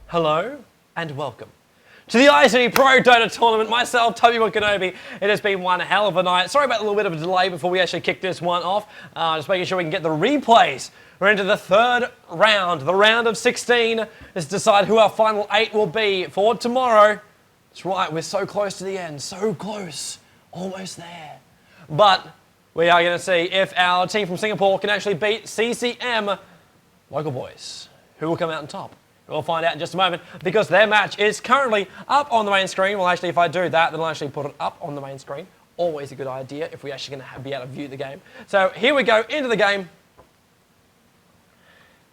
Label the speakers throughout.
Speaker 1: Hello and welcome to the ICT Pro DOTA Tournament. Myself, Tobi Wan. It has been one hell of a night. Sorry about a little bit of a delay before we actually kick this one off. Just making sure we can get the replays. We're into the third round, the round of 16. Let's decide who our final 8 will be for tomorrow. That's right, we're so close to the end, so close, almost there. But we are going to see if our team from Singapore can actually beat CCM local boys. Who will come out on top? We'll find out in just a moment because their match is currently up on the main screen. Well, actually, if I do that, then I'll actually put it up on the main screen. Always a good idea if we're actually going to be able to view the game. So here we go into the game.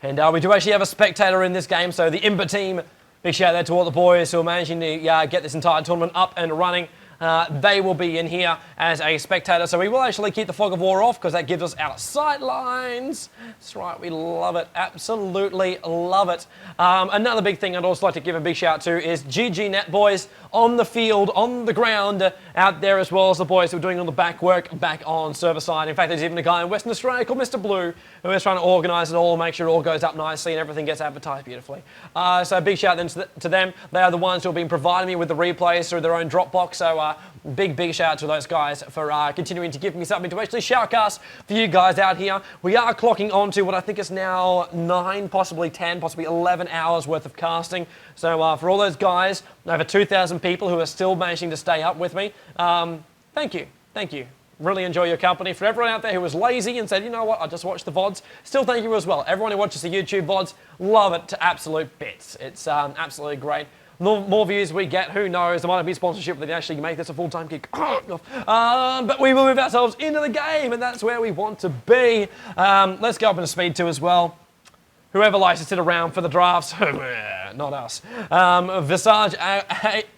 Speaker 1: And we do actually have a spectator in this game. So the Imber team, big shout out to all the boys who are managing to get this entire tournament up and running. They will be in here as a spectator. So we will actually keep the fog of war off because that gives us our sight lines. That's right, we love it. Absolutely love it. Another big thing I'd also like to give a big shout out to is GG Net boys on the field, on the ground, out there as well as the boys who are doing all the back work back on server side. In fact, there's even a guy in Western Australia called Mr. Blue who is trying to organise it all, make sure it all goes up nicely and everything gets advertised beautifully. So big shout out to them. They are the ones who have been providing me with the replays through their own Dropbox. So big shout out to those guys for continuing to give me something to actually shoutcast for you guys out here. We are clocking on to what I think is now 9, possibly 10, possibly 11 hours worth of casting. So for all those guys, over 2,000 people who are still managing to stay up with me, thank you. Thank you. Really enjoy your company. For everyone out there who was lazy and said, you know what, I'll just watch the VODs, still thank you as well. Everyone who watches the YouTube VODs, love it to absolute bits. It's absolutely great. The more views we get, who knows, there might be sponsorship that actually make this a full-time gig. But we will move ourselves into the game, and that's where we want to be. Let's go up into Speed 2 as well. Whoever likes to sit around for the drafts, not us. Visage,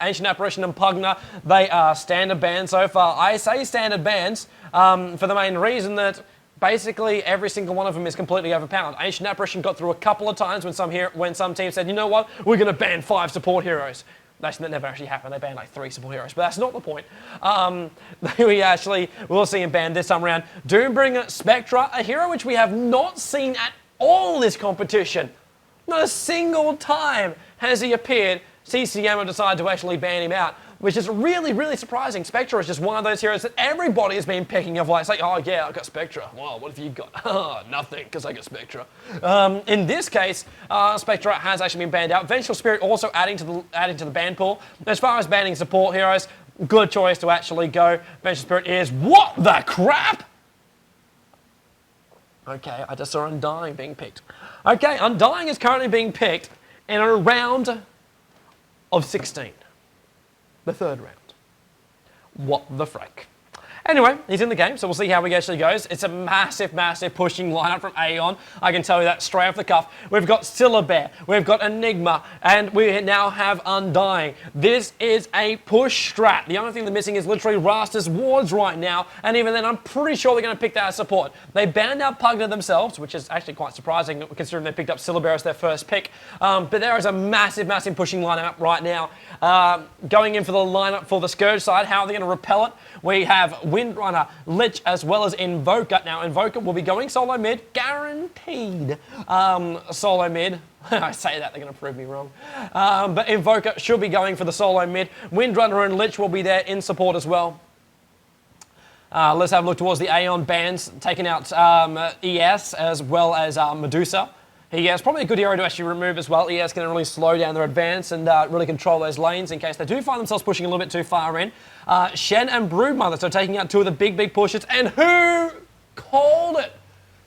Speaker 1: Ancient Apparition, and Pugner, they are standard bans so far. I say standard bans for the main reason that basically every single one of them is completely overpowered. Ancient Apparition got through a couple of times when some teams said, you know what, we're going to ban 5 support heroes. That never actually happened. They banned like 3 support heroes, but that's not the point. We actually will see him banned this time around. Doombringer Spectra, a hero which we have not seen at all this competition. Not a single time has he appeared. CCM have decided to actually ban him out, which is really surprising. Spectra is just one of those heroes that everybody has been picking up. Like, it's like, oh yeah, I've got Spectra. Wow, what have you got? Oh, nothing, because I got Spectra. In this case, Spectra has actually been banned out. Vengeful Spirit also adding to the ban pool. As far as banning support heroes, good choice to actually go. Vengeful Spirit is what the crap? Okay, I just saw Undying being picked. Okay, Undying is currently being picked in a round of 16. The third round. What the frick? Anyway, he's in the game, so we'll see how he actually goes. It's a massive pushing lineup from Aeon. I can tell you that straight off the cuff. We've got Syllabear, we've got Enigma, and we now have Undying. This is a push strat. The only thing they're missing is literally Raster's wards right now, and even then I'm pretty sure they're going to pick that as support. They banned out Pugner themselves, which is actually quite surprising considering they picked up Syllabear as their first pick. But there is a massive pushing lineup right now. Going in for the lineup for the Scourge side, how are they going to repel it? We have Windrunner, Lich, as well as Invoker. Now, Invoker will be going solo mid, guaranteed solo mid. I say that, they're going to prove me wrong. But Invoker should be going for the solo mid. Windrunner and Lich will be there in support as well. Let's have a look towards the Aeon bans, taking out ES as well as Medusa. ES probably a good hero to actually remove as well. ES can really slow down their advance and really control those lanes in case they do find themselves pushing a little bit too far in. Shen and Broodmother, so taking out 2 of the big pushes. And who called it?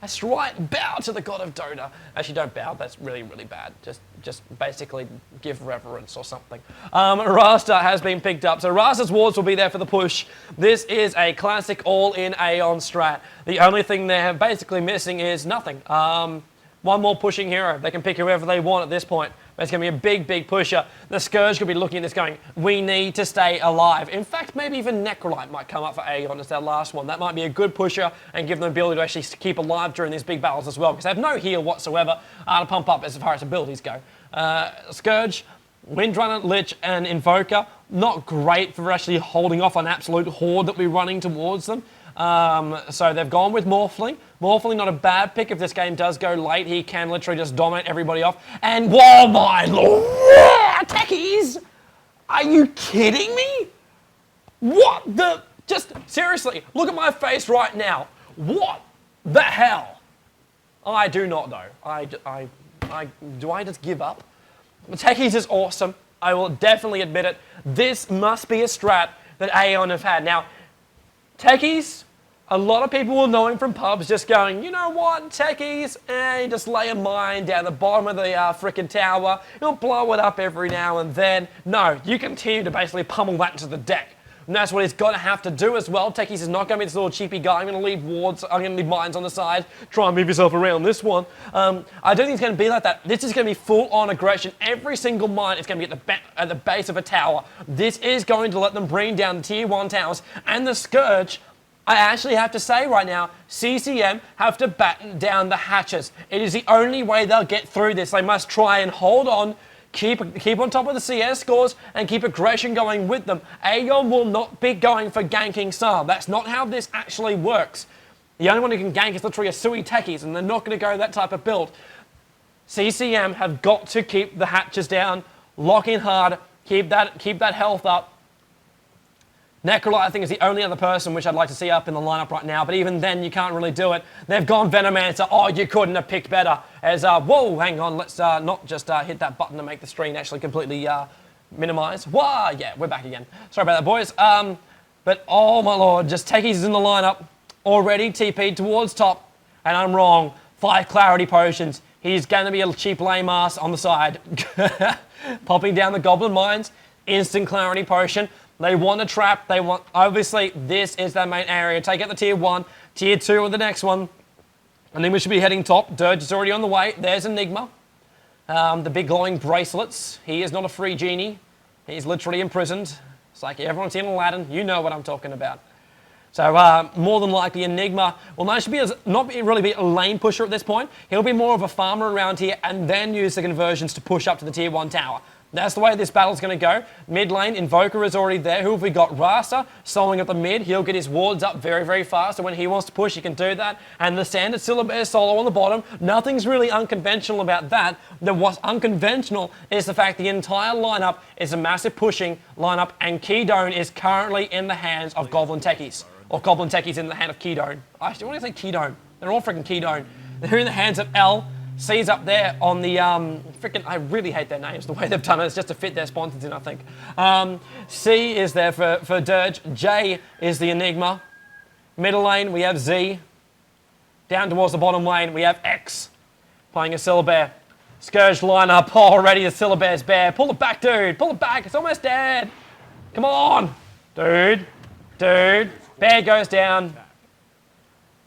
Speaker 1: That's right, bow to the god of Dota. Actually, don't bow, that's really bad. Just basically give reverence or something. Rasta has been picked up, so Rasta's wards will be there for the push. This is a classic all-in Aeon strat. The only thing they're basically missing is nothing. One more pushing hero. They can pick whoever they want at this point. But it's going to be a big pusher. The Scourge could be looking at this going, we need to stay alive. In fact, maybe even Necrolite might come up for Aeon as their last one. That might be a good pusher and give them the ability to actually keep alive during these big battles as well, because they have no heal whatsoever to pump up as far as abilities go. Scourge, Windrunner, Lich, and Invoker, not great for actually holding off an absolute horde that we're running towards them. So they've gone with Morphling. Morphling, not a bad pick. If this game does go late, he can literally just dominate everybody off. And, whoa, my lord! Techies? Are you kidding me? What the? Just seriously, look at my face right now. What the hell? I do not know. Do I just give up? Techies is awesome. I will definitely admit it. This must be a strat that Aeon have had. Now, Techies, a lot of people will know him from pubs just going, you know what, Techies, just lay a mine down the bottom of the frickin' tower. He'll blow it up every now and then. No, you continue to basically pummel that into the deck. And that's what he's going to have to do as well. Techies is not going to be this little cheapy guy. I'm going to leave wards, I'm going to leave mines on the side, try and move yourself around this one. I don't think it's going to be like that. This is going to be full-on aggression. Every single mine is going to be at the base of a tower. This is going to let them bring down the tier 1 towers. And the Scourge, I actually have to say right now, CCM have to batten down the hatches. It is the only way they'll get through this. They must try and hold on, keep on top of the CS scores, and keep aggression going with them. Aeon will not be going for ganking style. That's not how this actually works. The only one who can gank is literally a Sui Techies, and they're not going to go that type of build. CCM have got to keep the hatches down, lock in hard, keep that health up. Necrolite, I think, is the only other person which I'd like to see up in the lineup right now, but even then, you can't really do it. They've gone Venomancer. Oh, you couldn't have picked better. As, whoa, hang on, let's not just hit that button to make the screen actually completely minimize. Whoa, yeah, we're back again. Sorry about that, boys. But, oh my lord, just Techies is in the lineup, already TP'd towards top, and I'm wrong. 5 Clarity Potions. He's going to be a cheap lame ass on the side. Popping down the Goblin Mines, instant Clarity Potion. They want a trap. They want, obviously, this is their main area. Take out the tier 1, tier 2 or the next one. And then we should be heading top. Dirge is already on the way. There's Enigma. The big glowing bracelets. He is not a free genie. He's literally imprisoned. It's like everyone's seen Aladdin. You know what I'm talking about. So more than likely Enigma will not really be a lane pusher at this point. He'll be more of a farmer around here and then use the conversions to push up to the tier 1 tower. That's the way this battle's going to go. Mid lane, Invoker is already there. Who have we got? Rasta, soloing at the mid. He'll get his wards up very, very fast. So when he wants to push, he can do that. And the standard Syllabare solo on the bottom. Nothing's really unconventional about that. What's unconventional is the fact the entire lineup is a massive pushing lineup. And Keydone is currently in the hands of Goblin Techies. Or Goblin Techies in the hand of Keydone. Actually, what do I say Keydone? They're all freaking Keydone. They're in the hands of L. C's up there on the, I really hate their names, the way they've done it. It's just to fit their sponsors in, I think. C is there for Dirge. J is the Enigma. Middle lane, we have Z. Down towards the bottom lane, we have X playing a Syllabare. Scourge lineup already, the Syllabare's bare. Pull it back, dude. Pull it back. It's almost dead. Come on. Dude. Bear goes down.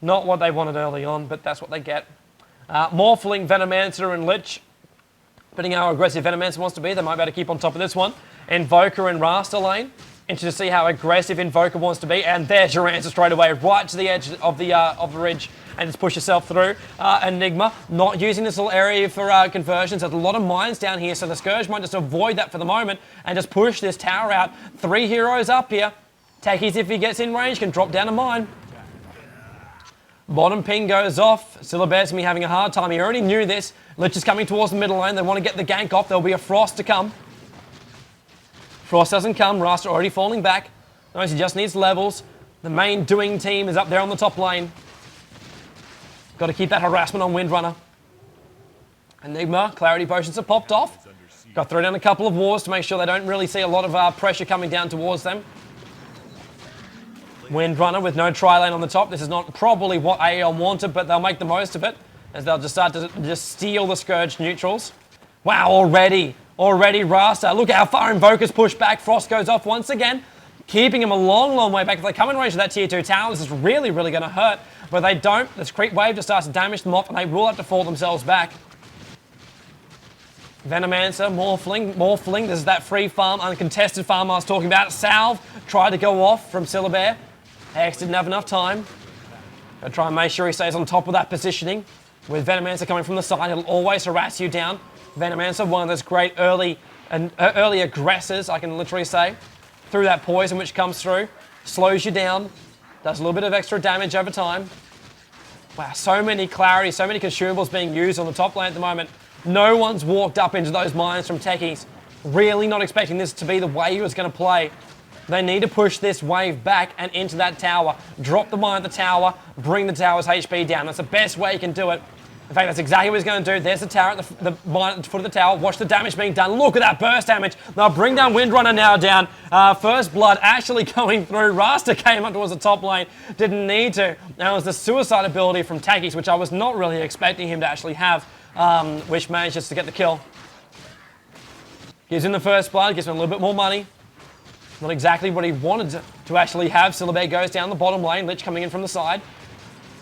Speaker 1: Not what they wanted early on, but that's what they get. Morphling, Venomancer, and Lich. Depending on how aggressive Venomancer wants to be, they might be able to keep on top of this one. Invoker and Rasta lane. Interested to see how aggressive Invoker wants to be. And there's your answer straight away, right to the edge of the ridge, and just push yourself through. Enigma, not using this little area for conversions. There's a lot of mines down here, so the Scourge might just avoid that for the moment and just push this tower out. 3 heroes up here. Techies, if he gets in range, can drop down a mine. Bottom ping goes off. Syllabare's going to be having a hard time. He already knew this. Lich is coming towards the middle lane. They want to get the gank off. There'll be a Frost to come. Frost doesn't come. Rasta already falling back. Notice he just needs levels. The main doing team is up there on the top lane. Got to keep that harassment on Windrunner. Enigma, Clarity Potions have popped off. Got to throw down a couple of wars to make sure they don't really see a lot of pressure coming down towards them. Windrunner with no tri-lane on the top. This is not probably what Aeon wanted, but they'll make the most of it as they'll just start to just steal the Scourge neutrals. Wow, already Rasta. Look how far Invoker's pushed back. Frost goes off once again, keeping him a long, long way back. If they come in range of that tier 2 tower, this is really, really going to hurt. But they don't. This creep wave just starts to damage them off, and they will have to fall themselves back. Venomancer, Morphling. This is that free farm, uncontested farm I was talking about. Salve tried to go off from Syllabare. X didn't have enough time. Gotta try and make sure he stays on top of that positioning. With Venomancer coming from the side, he'll always harass you down. Venomancer, one of those great early aggressors, I can literally say. Through that poison which comes through. Slows you down. Does a little bit of extra damage over time. Wow, so many clarity, so many consumables being used on the top lane at the moment. No one's walked up into those mines from Techies. Really not expecting this to be the way he was going to play. They need to push this wave back and into that tower. Drop the mine at the tower, bring the tower's HP down. That's the best way you can do it. In fact, that's exactly what he's going to do. There's the tower at the mine at the foot of the tower. Watch the damage being done. Look at that burst damage. They'll bring down Windrunner now down. First blood actually going through. Rasta came up towards the top lane. Didn't need to. That was the suicide ability from Takis, which I was not really expecting him to actually have, which manages to get the kill. Gives him the first blood, gives him a little bit more money. Not exactly what he wanted to actually have. Syllabear goes down the bottom lane. Lich coming in from the side.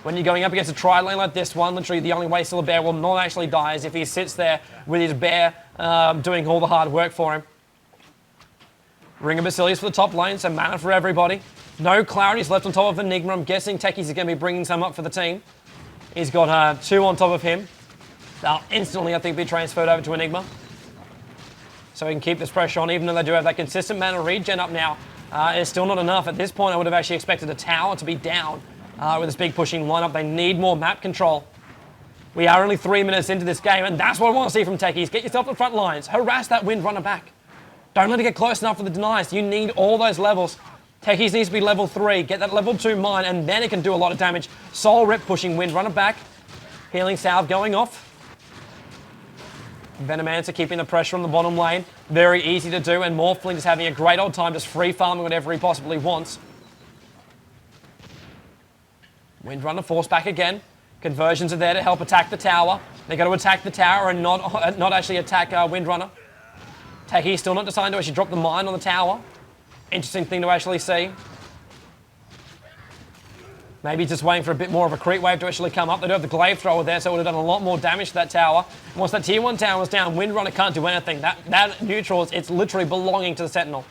Speaker 1: When you're going up against a tri-lane like this one, literally the only way Syllabear will not actually die is if he sits there with his bear doing all the hard work for him. Ring of Basilius for the top lane, so mana for everybody. No clarities left on top of Enigma. I'm guessing Tekis is going to be bringing some up for the team. He's got 2 on top of him. They'll instantly, I think, be transferred over to Enigma. So he can keep this pressure on, even though they do have that consistent mana regen up now. It's still not enough. At this point, I would have actually expected a tower to be down with this big pushing lineup. They need more map control. We are only 3 minutes into this game, and that's what I want to see from Techies. Get yourself to the front lines. Harass that Windrunner back. Don't let it get close enough for the denies. You need all those levels. Techies needs to be level 3. Get that level 2 mine, and then it can do a lot of damage. Soul Rip pushing Windrunner back. Healing Salve going off. Venomancer keeping the pressure on the bottom lane. Very easy to do, and Morphling is having a great old time just free farming whatever he possibly wants. Windrunner forced back again. Conversions are there to help attack the tower. They've got to attack the tower and not actually attack Windrunner. Techie still not deciding to actually drop the mine on the tower. Interesting thing to actually see. Maybe just waiting for a bit more of a creep wave to actually come up. They do have the glaive thrower there, so it would have done a lot more damage to that tower. Once that tier 1 tower is down, Windrunner can't do anything. That neutral, it's literally belonging to the Sentinel.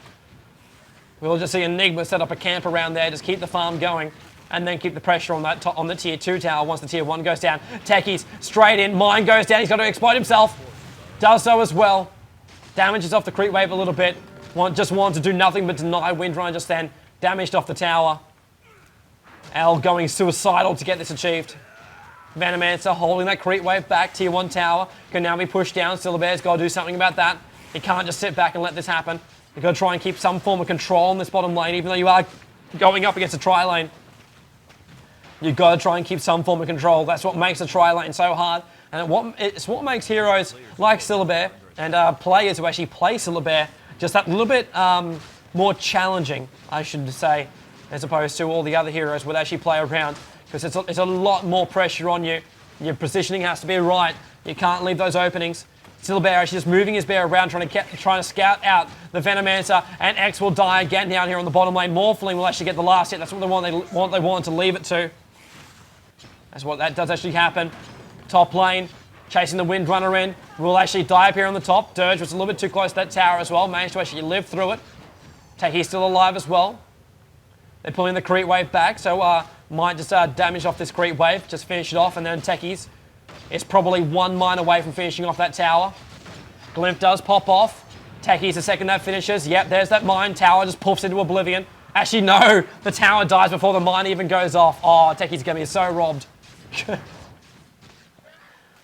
Speaker 1: We'll just see Enigma set up a camp around there, just keep the farm going, and then keep the pressure on that on the tier 2 tower once the tier 1 goes down. Techies straight in, mine goes down, he's got to exploit himself. Does so as well. Damages off the creep wave a little bit. Just wanted to do nothing but deny Windrunner just then. Damaged off the tower. L going suicidal to get this achieved. Venomancer holding that creep wave back. Tier 1 tower can now be pushed down. Syllabear's got to do something about that. He can't just sit back and let this happen. You've got to try and keep some form of control on this bottom lane, even though you are going up against a tri-lane. You've got to try and keep some form of control. That's what makes the tri-lane so hard. And it's what makes heroes like Syllabear and players who actually play Syllabear just that little bit more challenging, I should say, as opposed to all the other heroes would actually play around, because it's a lot more pressure on you. Your positioning has to be right. You can't leave those openings. Syllabear actually just moving his bear around, trying to scout out the Venomancer, and X will die again down here on the bottom lane. Morphling will actually get the last hit. That's what they want to leave it to. That's what that does actually happen. Top lane, chasing the Windrunner in. Will actually die up here on the top. Dirge was a little bit too close to that tower as well. Managed to actually live through it. Techi's still alive as well. They're pulling the creep wave back, so might just damage off this creep wave, just finish it off, and then Techies is probably 1 mine away from finishing off that tower. Glimp does pop off. Techies the second that finishes. Yep, there's that mine. Tower just poofs into oblivion. Actually, no, the tower dies before the mine even goes off. Oh, Techies going to be so robbed.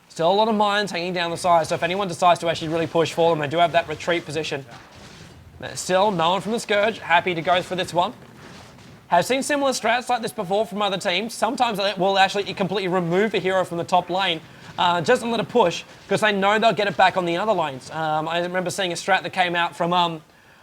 Speaker 1: Still a lot of mines hanging down the side, so if anyone decides to actually really push for them, they do have that retreat position. But still, no one from the Scourge happy to go for this one. Have seen similar strats like this before from other teams. Sometimes they will actually completely remove a hero from the top lane, just to let it push, because they know they'll get it back on the other lanes. I remember seeing a strat that came out from,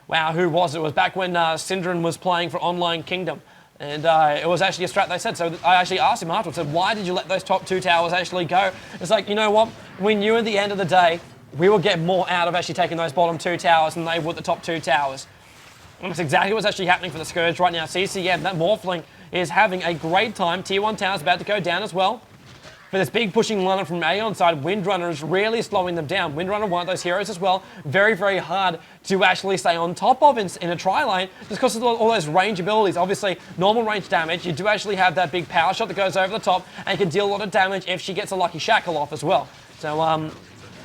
Speaker 1: wow, who was it? It was back when Syndran was playing for Online Kingdom. And it was actually a strat they said. So I actually asked him afterwards, said, why did you let those top 2 towers actually go? It's like, you know what? We knew at the end of the day, we will get more out of actually taking those bottom 2 towers than they would the top 2 towers. And that's exactly what's actually happening for the Scourge right now. CCM, that Morphling, is having a great time. Tier 1 tower's about to go down as well. For this big pushing lineup from Aeon side, Windrunner is really slowing them down. Windrunner, one of those heroes as well. Very, very hard to actually stay on top of in a tri-lane, just because of all those range abilities. Obviously, normal range damage, you do actually have that big power shot that goes over the top and can deal a lot of damage if she gets a lucky shackle off as well. So,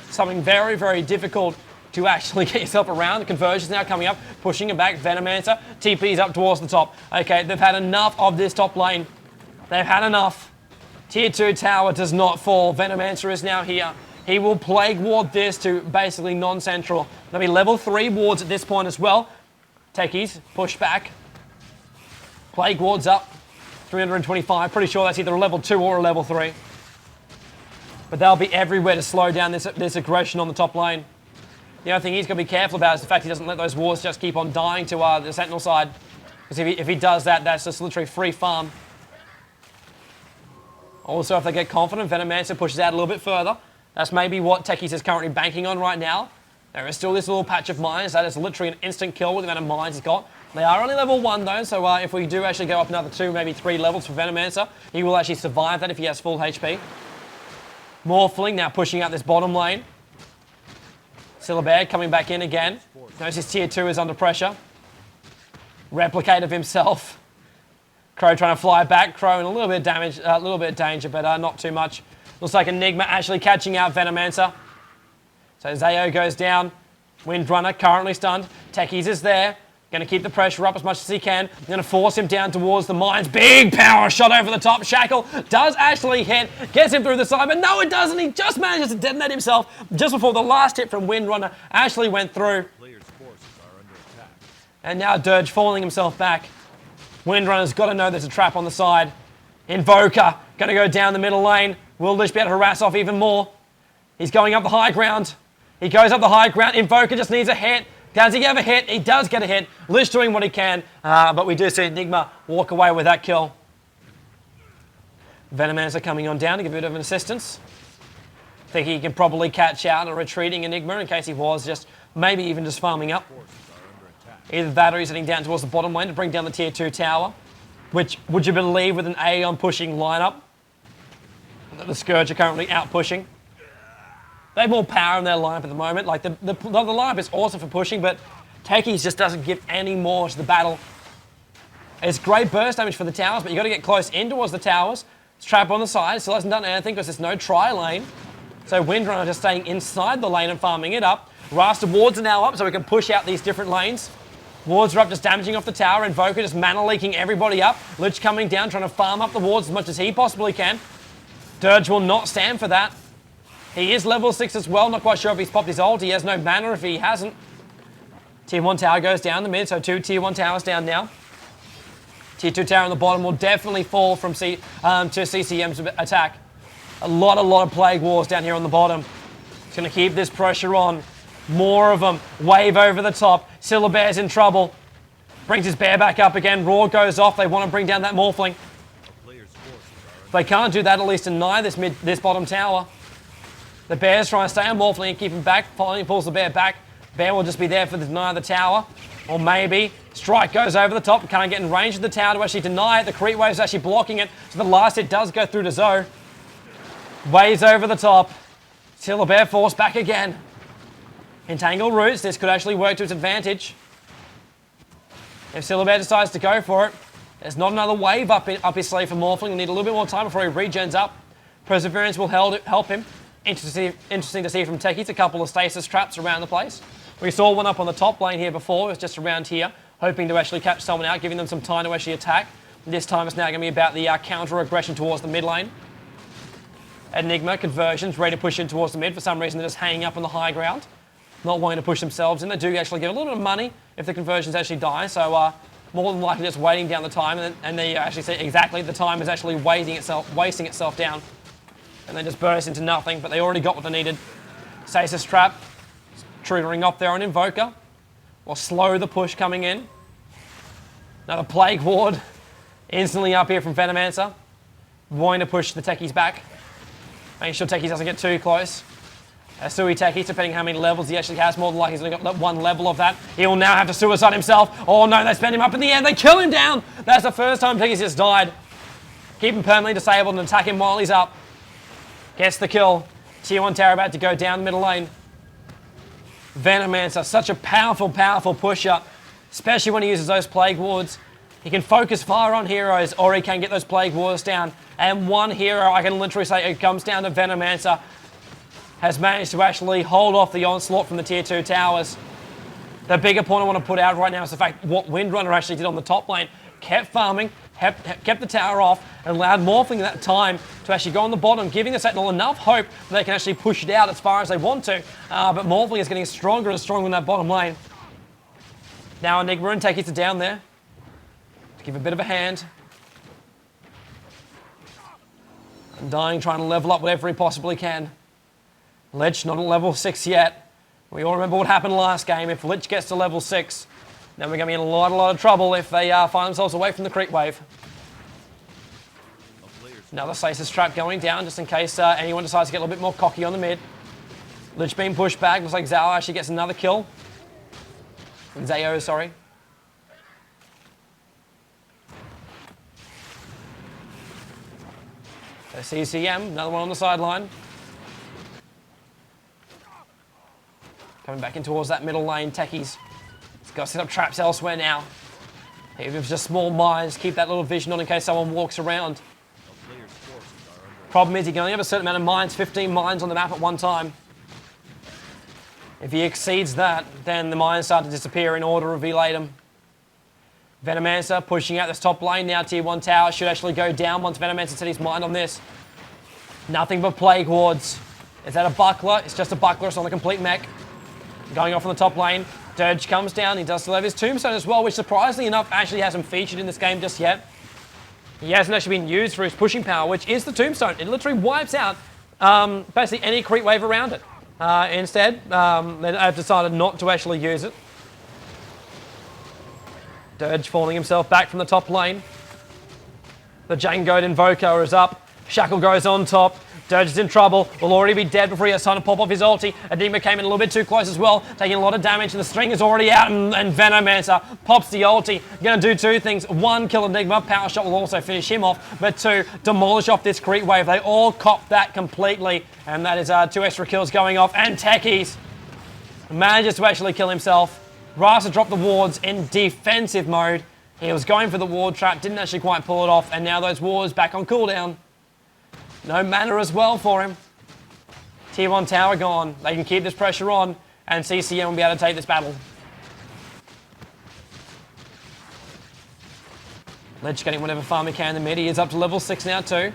Speaker 1: something very, very difficult to actually get yourself around. The conversion's now coming up, pushing it back. Venomancer, TP's up towards the top. Okay, they've had enough of this top lane. They've had enough. Tier 2 tower does not fall. Venomancer is now here. He will Plague Ward this to basically non-central. There'll be level 3 wards at this point as well. Techies, push back. Plague Wards up. 325. Pretty sure that's either a level 2 or a level 3. But they'll be everywhere to slow down this aggression on the top lane. The only thing he's going to be careful about is the fact he doesn't let those wards just keep on dying to the Sentinel side. Because if he does that, that's just literally free farm. Also, if they get confident, Venomancer pushes out a little bit further. That's maybe what Techies is currently banking on right now. There is still this little patch of mines. That is literally an instant kill with the amount of mines he's got. They are only level 1 though, so if we do actually go up another 2, maybe 3 levels for Venomancer, he will actually survive that if he has full HP. Morphling now pushing out this bottom lane. Syllabear coming back in again. Notice his tier 2 is under pressure. Replicate of himself. Crow trying to fly back. Crow in a little bit of damage, a little bit of danger, but not too much. Looks like Enigma actually catching out Venomancer. So Zayo goes down. Windrunner currently stunned. Techies is there. Going to keep the pressure up as much as he can. Going to force him down towards the mines. Big power shot over the top. Shackle does actually hit. Gets him through the side, but no, it doesn't. He just manages to detonate himself just before the last hit from Windrunner actually went through. And now Dirge falling himself back. Windrunner's got to know there's a trap on the side. Invoker going to go down the middle lane. Will Lich be able to harass off even more? He's going up the high ground. He goes up the high ground. Invoker just needs a hit. Does he have a hit? He does get a hit. Lich doing what he can, but we do see Enigma walk away with that kill. Venomancer coming on down to give a bit of an assistance. Think he can probably catch out a retreating Enigma in case he was just, maybe even just farming up. Either that or he's heading down towards the bottom lane to bring down the tier 2 tower, which, would you believe, with an Aeon pushing lineup, the Scourge are currently out pushing. They have more power in their lineup at the moment. Like, the lineup is awesome for pushing, but Techies just doesn't give any more to the battle. It's great burst damage for the towers, but you've got to get close in towards the towers. It's trap on the side. Still hasn't done anything because there's no tri-lane. So Windrunner just staying inside the lane and farming it up. Rasta wards are now up, so we can push out these different lanes. Wards are up, just damaging off the tower. Invoker just mana leaking everybody up. Lich coming down, trying to farm up the wards as much as he possibly can. Dirge will not stand for that. He is level 6 as well. Not quite sure if he's popped his ult. He has no mana if he hasn't. Tier 1 tower goes down the mid, so 2 tier 1 towers down now. Tier 2 tower on the bottom will definitely fall from to CCM's attack. A lot of Plague Wars down here on the bottom. It's going to keep this pressure on. More of them. Wave over the top. Syllabear's in trouble. Brings his bear back up again. Roar goes off. They want to bring down that Morphling. If they can't do that, at least deny this bottom tower. The bear's trying to stay on Morphling and keep him back. Finally pulls the bear back. Bear will just be there for the deny of the tower. Or maybe Strike goes over the top. Can't get in range of the tower to actually deny it. The creep wave's actually blocking it. So the last hit does go through to Zoe. Waves over the top. Syllabear forced back again. Entangle roots. This could actually work to its advantage. If Syllabear decides to go for it, there's not another wave up his sleeve for Morphling. We'll need a little bit more time before he regens up. Perseverance will help him. Interesting to see from Techies. A couple of stasis traps around the place. We saw one up on the top lane here before. It was just around here, hoping to actually catch someone out, giving them some time to actually attack. This time it's now going to be about the counter-aggression towards the mid lane. Enigma, conversions, ready to push in towards the mid. For some reason, they're just hanging up on the high ground. Not wanting to push themselves in. They do actually get a little bit of money if the conversions actually die. So more than likely just waiting down the time. And they actually see exactly the time is actually wasting itself down. And they just burst into nothing, but they already got what they needed. Stasis trap, triggering off there on Invoker. Will slow the push coming in. Another Plague Ward, instantly up here from Venomancer. Wanting to push the Techies back. Making sure Techies doesn't get too close. Sui Techies, depending how many levels he actually has, more than likely he's only got one level of that. He will now have to suicide himself. Oh no, they spend him up in the air, they kill him down! That's the first time Techies has died. Keep him permanently disabled and attack him while he's up. Gets the kill. Tier 1 tower about to go down the middle lane. Venomancer, such a powerful pusher, especially when he uses those Plague Wards. He can focus fire on heroes, or he can get those Plague Wards down. And one hero, I can literally say, it comes down to Venomancer, has managed to actually hold off the onslaught from the tier 2 towers. The bigger point I want to put out right now is the fact what Windrunner actually did on the top lane. Kept farming, kept the tower off and allowed Morphling that time to actually go on the bottom, giving the Sentinel enough hope that they can actually push it out as far as they want to. But Morphling is getting stronger and stronger in that bottom lane. Now Enigma and Techies are down there to give a bit of a hand. Undying trying to level up whatever he possibly can. Lich not at level 6 yet. We all remember what happened last game. If Lich gets to level 6, then we're going to be in a lot of trouble if they find themselves away from the creep wave. Another stasis trap going down just in case anyone decides to get a little bit more cocky on the mid. Lich being pushed back. Looks like Zao actually gets another kill. Zayo, sorry. So CCM, another one on the sideline. Coming back in towards that middle lane, Techies. He's got to set up traps elsewhere now. Even if it's just small mines, keep that little vision on in case someone walks around. Problem is he can only have a certain amount of mines, 15 mines on the map at one time. If he exceeds that, then the mines start to disappear in order of Velatum. Venomancer pushing out this top lane now. Tier 1 tower should actually go down once Venomancer set his mind on this. Nothing but Plague Wards. Is that a buckler? It's just a buckler. It's not a complete mech. Going off on the top lane. Dirge comes down. He does still have his tombstone as well, which surprisingly enough actually hasn't featured in this game just yet. He hasn't actually been used for his pushing power, which is the tombstone. It literally wipes out basically any creep wave around it. Instead, they've decided not to actually use it. Dirge falling himself back from the top lane. The Jangoed Invoker is up. Shackle goes on top. Dirge is in trouble. Will already be dead before he has time to pop off his ulti. Enigma came in a little bit too close as well, taking a lot of damage, and the string is already out, and Venomancer pops the ulti. Going to do two things. One, kill Enigma. Power Shot will also finish him off. But two, demolish off this creep wave. They all cop that completely, and that is 2 extra kills going off. And Techies manages to actually kill himself. Rasa dropped the wards in defensive mode. He was going for the ward trap, didn't actually quite pull it off, and now those wards back on cooldown. No mana as well for him. Tier 1 tower gone. They can keep this pressure on, and CCM will be able to take this battle. Lich getting whatever farm he can in the mid. He is up to level 6 now too.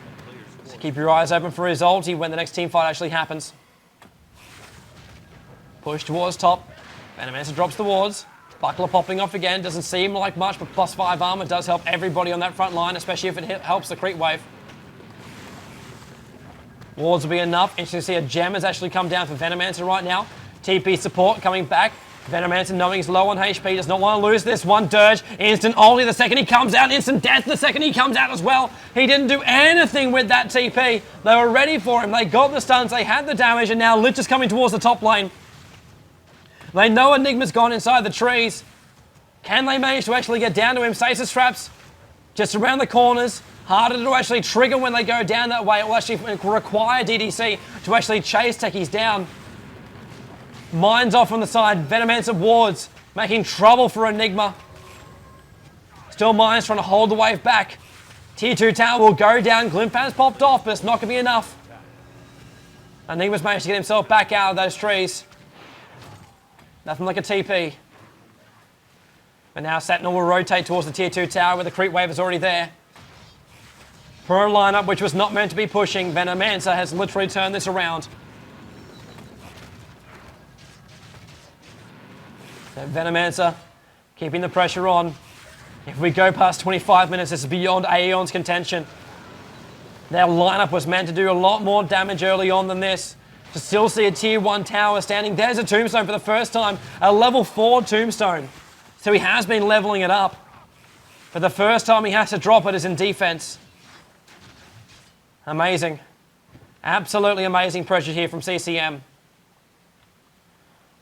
Speaker 1: So keep your eyes open for his ulti when the next team fight actually happens. Push towards top. Venomancer drops the wards. Buckler popping off again. Doesn't seem like much, but +5 armor does help everybody on that front line, especially if it helps the creep wave. Wards will be enough. Interesting to see a gem has actually come down for Venomancer right now. TP support coming back. Venomancer, knowing he's low on HP, does not want to lose this one. Dirge, instant only the second he comes out. Instant death the second he comes out as well. He didn't do anything with that TP. They were ready for him. They got the stuns. They had the damage, and now Lich is coming towards the top lane. They know Enigma's gone inside the trees. Can they manage to actually get down to him? Stasis traps just around the corners. Harder to actually trigger when they go down that way. It will actually require DDC to actually chase Techies down. Mines off on the side. Venomancer wards, making trouble for Enigma. Still Mines trying to hold the wave back. Tier 2 tower will go down. Glimp has popped off, but it's not going to be enough. Enigma's managed to get himself back out of those trees. Nothing like a TP. But now Sentinel will rotate towards the Tier 2 tower where the creep wave is already there. Pro lineup, which was not meant to be pushing. Venomancer has literally turned this around. So Venomancer keeping the pressure on. If we go past 25 minutes, this is beyond Aeon's contention. Their lineup was meant to do a lot more damage early on than this. To still see a Tier 1 tower standing. There's a tombstone for the first time. A level 4 tombstone. So he has been leveling it up. For the first time he has to drop it is in defense. Amazing. Absolutely amazing pressure here from CCM.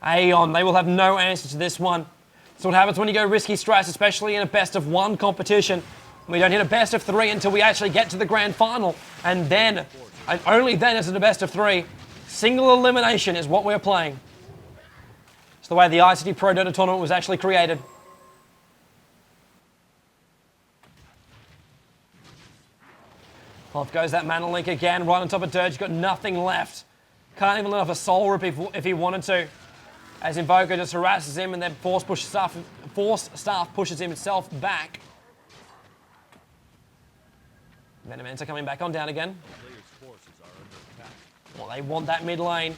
Speaker 1: Aeon, they will have no answer to this one. That's what happens when you go risky strats, especially in a best of 1 competition. We don't hit a best of 3 until we actually get to the grand final. And then, and only then is it a best of 3. Single elimination is what we're playing. It's the way the ICT Pro DOTA tournament was actually created. Off goes that mana link again, right on top of Dirge. Got nothing left. Can't even let off a soul rip if he wanted to. As Invoker just harasses him, and then Force Staff pushes himself back. Venomancer coming back on down again. Well, they want that mid lane.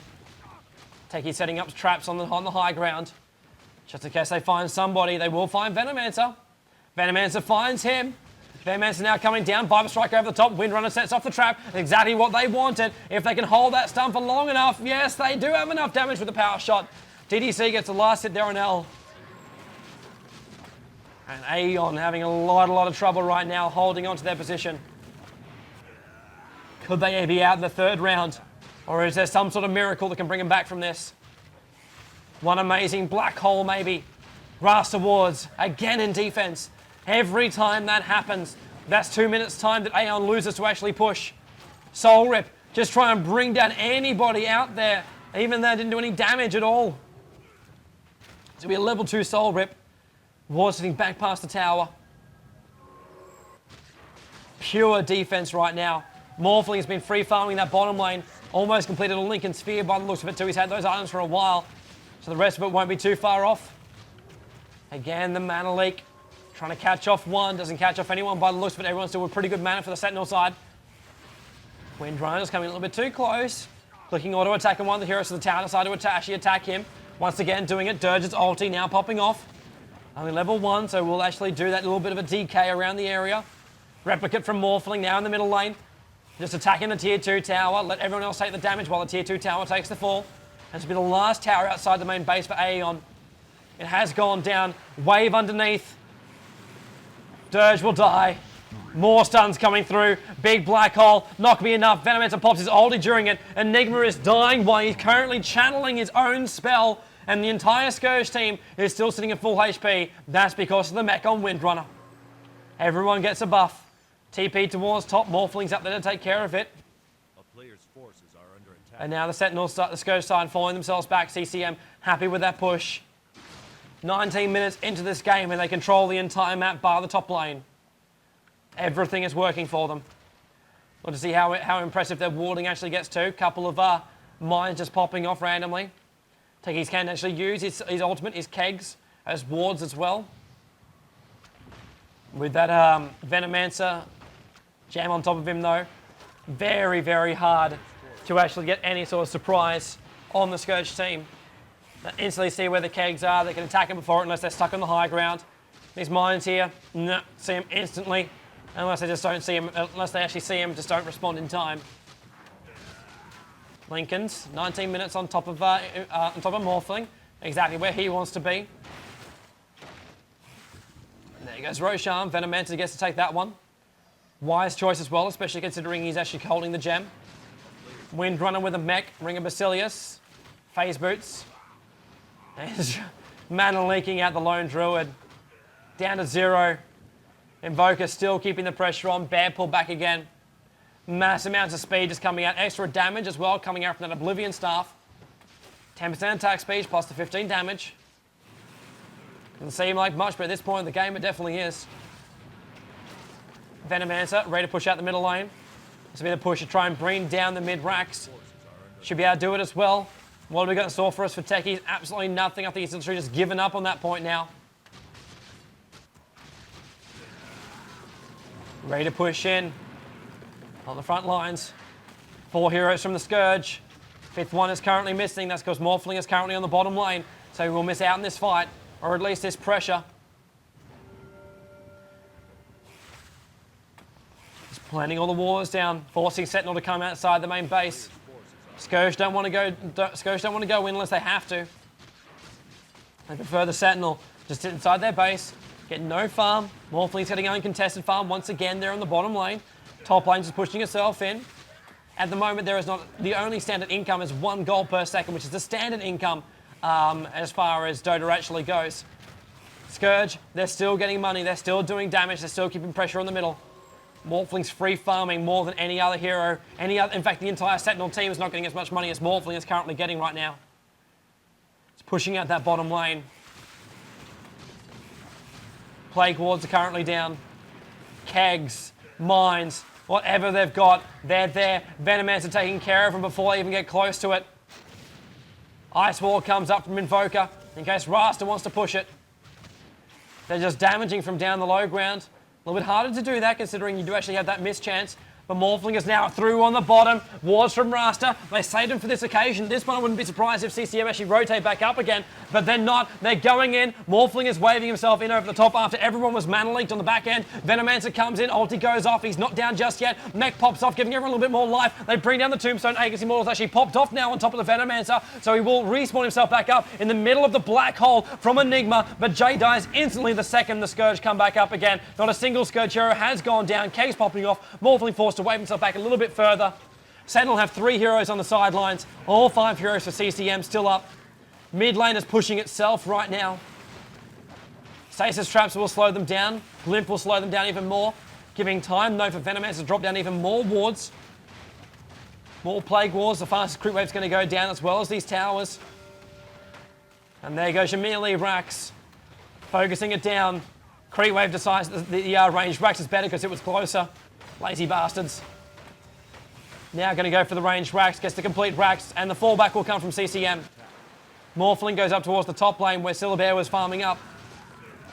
Speaker 1: Techie setting up traps on the high ground. Just in case they find somebody, they will find Venomancer. Venomancer finds him. Venomancer now coming down. Viper Strike over the top. Windrunner sets off the trap. Exactly what they wanted. If they can hold that stun for long enough, yes, they do have enough damage with the power shot. PDC gets the last hit there on L. And Aeon having a lot of trouble right now holding on to their position. Could they be out in the third round? Or is there some sort of miracle that can bring them back from this? One amazing black hole maybe. Rasta Wards again in defense. Every time that happens, that's 2 minutes time that Aeon loses to actually push. Soul Rip, just try and bring down anybody out there. Even though it didn't do any damage at all. So we have level 2 Soul Rip. Ward sitting back past the tower. Pure defense right now. Morphling has been free farming that bottom lane. Almost completed a Lincoln Sphere by the looks of it too. He's had those items for a while. So the rest of it won't be too far off. Again, the mana leak. Trying to catch off one. Doesn't catch off anyone by the looks of it. Everyone's still with pretty good mana for the Sentinel side. Windrunner's coming a little bit too close. Clicking auto attack on one of the heroes to the tower. Decided to actually attack him. Once again doing it. Dirge's ulti now popping off. Only level 1, so we'll actually do that little bit of a DK around the area. Replicate from Morphling now in the middle lane. Just attacking the tier 2 tower. Let everyone else take the damage while the tier 2 tower takes the fall. This will be the last tower outside the main base for Aeon. It has gone down. Wave underneath. Dirge will die. More stuns coming through. Big black hole. Not going to be enough. Venomancer pops his ulti during it. Enigma is dying while he's currently channeling his own spell. And the entire Scourge team is still sitting at full HP. That's because of the mech on Windrunner. Everyone gets a buff. TP towards top. Morphlings up there to take care of it.
Speaker 2: A player's forces are under attack.
Speaker 1: And now the Sentinels start the Scourge side following themselves back. CCM happy with that push. 19 minutes into this game and they control the entire map bar the top lane. Everything is working for them. We'll to see how impressive their warding actually gets to. Couple of mines just popping off randomly. Techies can actually use his ultimate, his kegs, as wards as well. With that Venomancer jam on top of him though, very hard to actually get any sort of surprise on the Scourge team. They instantly see where the kegs are, they can attack him before it unless they're stuck on the high ground. These mines here, no, see him instantly. Unless they just don't see him, unless they actually see him, just don't respond in time. Lincoln's 19 minutes on top of Morphling, exactly where he wants to be. And there goes Roshan. Venomancer gets to take that one. Wise choice as well, especially considering he's actually holding the gem. Windrunner with a mech, Ring of Basilius, Phase Boots. There's mana leaking out the Lone Druid. Down to 0. Invoker still keeping the pressure on. Bear pull back again. Mass amounts of speed just coming out. Extra damage as well coming out from that Oblivion Staff. 10% attack speed plus the 15 damage. Doesn't seem like much, but at this point in the game it definitely is. Venomancer ready to push out the middle lane. This will be the push to try and bring down the mid racks. Should be able to do it as well. What have we got in store for us for Techies? Absolutely nothing. I think he's literally just given up on that point now. Ready to push in on the front lines. 4 heroes from the Scourge. 5th one is currently missing. That's because Morphling is currently on the bottom lane. So he will miss out in this fight, or at least this pressure. Just planting all the wars down, forcing Sentinel to come outside the main base. Scourge don't want to go in unless they have to. They prefer the Sentinel just sit inside their base, get no farm. Morphling's getting uncontested farm once again. They're on the bottom lane. Top lane just pushing itself in. At the moment, there is not the only standard income is 1 gold per second, which is the standard income as far as Dota actually goes. Scourge, they're still getting money. They're still doing damage. They're still keeping pressure on the middle. Morphling's free farming more than any other hero. In fact, the entire Sentinel team is not getting as much money as Morphling is currently getting right now. It's pushing out that bottom lane. Plague wards are currently down. Kegs, mines, whatever they've got, they're there. Venomancer taking care of them before they even get close to it. Ice Wall comes up from Invoker in case Rasta wants to push it. They're just damaging from down the low ground. A little bit harder to do that considering you do actually have that missed chance. But Morphling is now through on the bottom. Wards from Rasta. They saved him for this occasion. This one I wouldn't be surprised if CCM actually rotate back up again. But they're not. They're going in. Morphling is waving himself in over the top after everyone was mana leaked on the back end. Venomancer comes in. Ulti goes off. He's not down just yet. Mech pops off, giving everyone a little bit more life. They bring down the Tombstone. Aegis Immortal's actually popped off now on top of the Venomancer. So he will respawn himself back up in the middle of the black hole from Enigma. But Jay dies instantly the second the Scourge come back up again. Not a single Scourge hero has gone down. K's popping off. Morphling forced to wave himself back a little bit further. Sentinel have 3 heroes on the sidelines. All 5 heroes for CCM still up. Mid lane is pushing itself right now. Stasis traps will slow them down. Limp will slow them down even more. Giving time, though, for Venomancer to drop down even more wards. More Plague Wars. The fastest creep wave's going to go down as well as these towers. And there goes your melee Rax. Focusing it down. Creep wave decides the range Rax is better because it was closer. Lazy bastards. Now going to go for the range Rax, gets the complete Rax, and the fallback will come from CCM. Morphling goes up towards the top lane where Syllabear was farming up.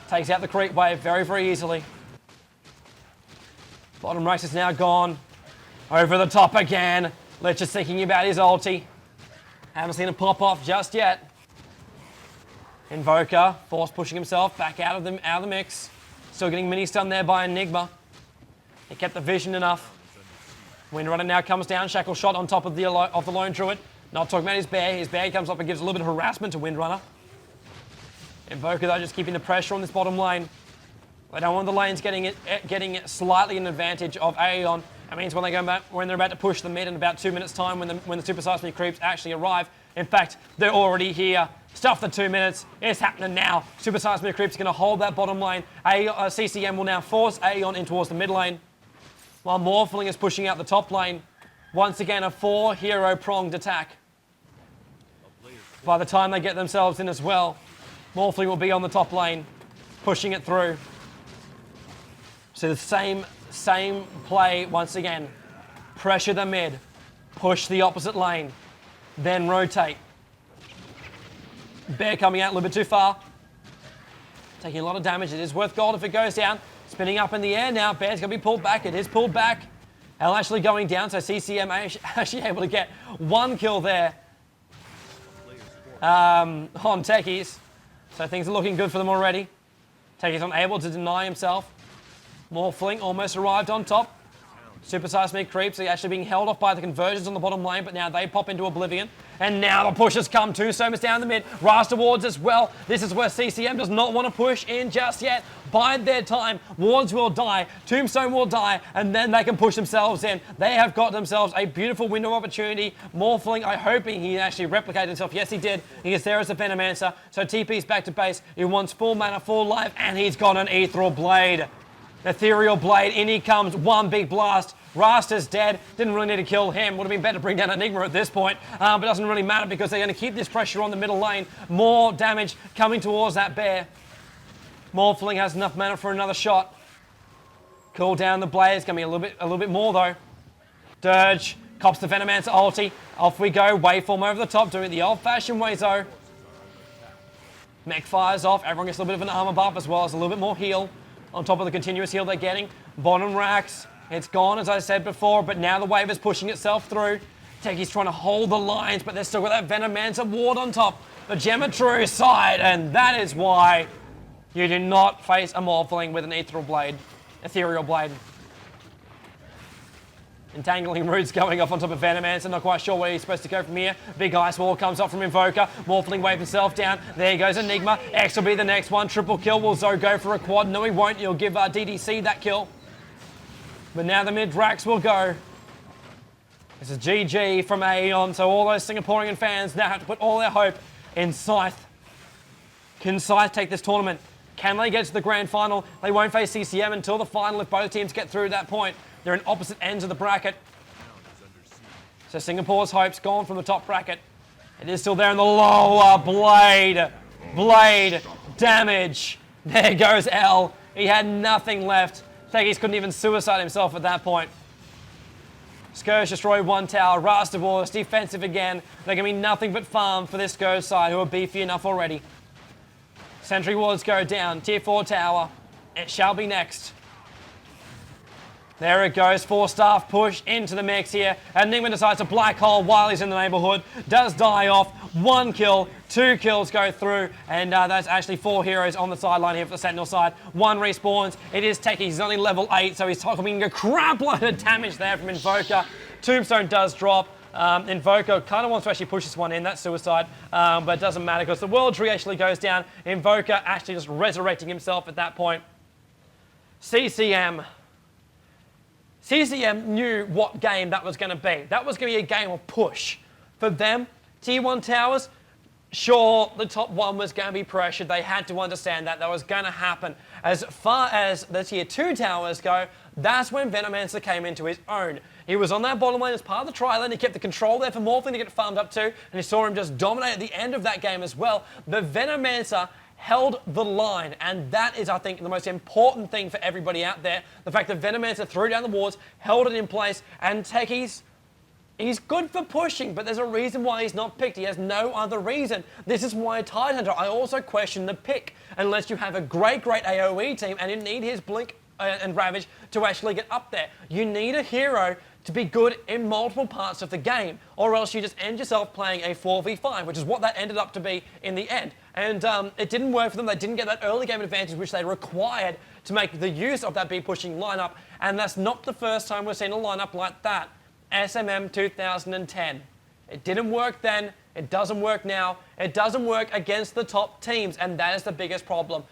Speaker 1: Takes out the creep wave very, very easily. Bottom Rax is now gone. Over the top again. Lich is thinking about his ulti. Haven't seen him pop off just yet. Invoker, force pushing himself back out of the mix. Still getting mini-stunned there by Enigma. He kept the vision enough. Windrunner now comes down, shackle shot on top of the Lone Druid. Not talking about his bear. His bear comes up and gives a little bit of harassment to Windrunner. Invoker though just keeping the pressure on this bottom lane. They don't want the lanes getting slightly an advantage of Aeon. That means when they're about to push the mid in about 2 minutes time when the Super Seismic creeps actually arrive. In fact, they're already here. Stuff the 2 minutes. It's happening now. Super Seismic creeps are going to hold that bottom lane. CCM will now force Aeon in towards the mid lane. While Morphling is pushing out the top lane. Once again, a 4-hero pronged attack. By the time they get themselves in as well, Morphling will be on the top lane, pushing it through. So the same play once again. Pressure the mid, push the opposite lane, then rotate. Bear coming out a little bit too far. Taking a lot of damage. It is worth gold if it goes down. Spinning up in the air now. Bear's going to be pulled back. It is pulled back. L actually going down, so CCM actually able to get 1 kill there on Techies. So things are looking good for them already. Techies unable to deny himself. Morphling almost arrived on top. Super Seismic creeps are actually being held off by the conversions on the bottom lane, but now they pop into Oblivion. And now the push has come too. Soma's down the mid. Rasta wards as well. This is where CCM does not want to push in just yet. Bide their time. Wards will die. Tombstone will die. And then they can push themselves in. They have got themselves a beautiful window of opportunity. Morphling, I'm hoping he actually replicated himself. Yes, he did. He is there as a Venomancer. So TP's back to base. He wants full mana, full life, and he's got an Ethereal Blade. Ethereal Blade, in he comes, 1 big blast. Rasta's dead, didn't really need to kill him. Would have been better to bring down Enigma at this point, but it doesn't really matter because they're going to keep this pressure on the middle lane. More damage coming towards that bear. Morphling has enough mana for another shot. Cool down the Blaze, going to be a little bit more though. Dirge, cops the Venomancer ulti. Off we go, waveform over the top, doing it the old-fashioned way though. Mech fires off, everyone gets a little bit of an armor buff as well as a little bit more heal. On top of the continuous heal they're getting. Bottom Rax, it's gone as I said before, but now the wave is pushing itself through. Techie's trying to hold the lines, but they're still got that Venomancer ward on top. The Geometry side, and that is why you do not face a Morphling with an Ethereal Blade. Entangling roots going off on top of Venomancer. Not quite sure where he's supposed to go from here. Big Ice Wall comes up from Invoker. Morphling wave himself down. There goes Enigma. X will be the next one. Triple kill. Will Zoe go for a quad? No, he won't. He'll give DDC that kill. But now the mid-Rax will go. This is GG from Aeon. So all those Singaporean fans now have to put all their hope in Scythe. Can Scythe take this tournament? Can they get to the grand final? They won't face CCM until the final if both teams get through that point. They're in opposite ends of the bracket. So Singapore's hopes gone from the top bracket. It is still there in the lower. Blade damage. There goes L. He had nothing left. Techies couldn't even suicide himself at that point. Scourge destroyed 1 tower. Rasta Wars defensive again. They're going to be nothing but farm for this Scourge side who are beefy enough already. Sentry wards go down. Tier 4 tower. It shall be next. There it goes, 4-staff push into the mix here. Enigma decides to black hole while he's in the neighborhood. Does die off, 1 kill, 2 kills go through, and that's actually 4 heroes on the sideline here for the Sentinel side. 1 respawns, it is Techie, he's only level 8, so he's taking a crap load of damage there from Invoker. Tombstone does drop. Invoker kind of wants to actually push this one in, that's suicide, but it doesn't matter because the world tree actually goes down. Invoker actually just resurrecting himself at that point. CCM knew what game that was going to be. That was going to be a game of push. For them, Tier 1 towers, sure, the top 1 was going to be pressured. They had to understand that was going to happen. As far as the Tier 2 towers go, that's when Venomancer came into his own. He was on that bottom lane as part of the tri lane. He kept the control there for Morphling to get farmed up to, and you saw him just dominate at the end of that game as well. The Venomancer held the line, and that is, I think, the most important thing for everybody out there. The fact that Venomancer threw down the wards, held it in place, and Techie's, he's good for pushing, but there's a reason why he's not picked. He has no other reason. This is why Tidehunter, I also question the pick, unless you have a great AoE team and you need his Blink and Ravage to actually get up there. You need a hero to be good in multiple parts of the game, or else you just end yourself playing a 4v5, which is what that ended up to be in the end. And it didn't work for them. They didn't get that early game advantage which they required to make the use of that big pushing lineup, and that's not the first time we've seen a lineup like that. SMM 2010. It didn't work then, it doesn't work now, it doesn't work against the top teams, and that is the biggest problem.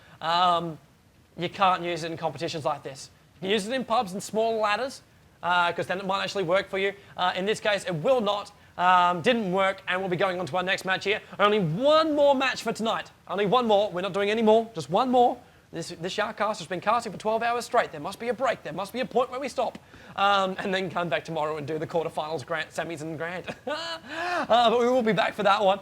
Speaker 1: You can't use it in competitions like this. You use it in pubs and small ladders, because then it might actually work for you. In this case, it will not. Didn't work, and we'll be going on to our next match here. Only one more match for tonight. Only one more. We're not doing any more. Just one more. This Shark cast has been casting for 12 hours straight. There must be a break. There must be a point where we stop. And then come back tomorrow and do the quarterfinals, semis, and grand. But we will be back for that one.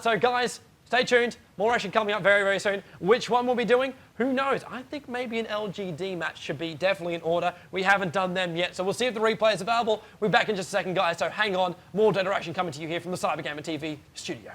Speaker 1: So, guys, stay tuned. More action coming up very, very soon. Which one we'll be doing? Who knows? I think maybe an LGD match should be definitely in order. We haven't done them yet, so we'll see if the replay is available. We'll be back in just a second, guys, so hang on. More Dota action coming to you here from the CyberGamer TV studio.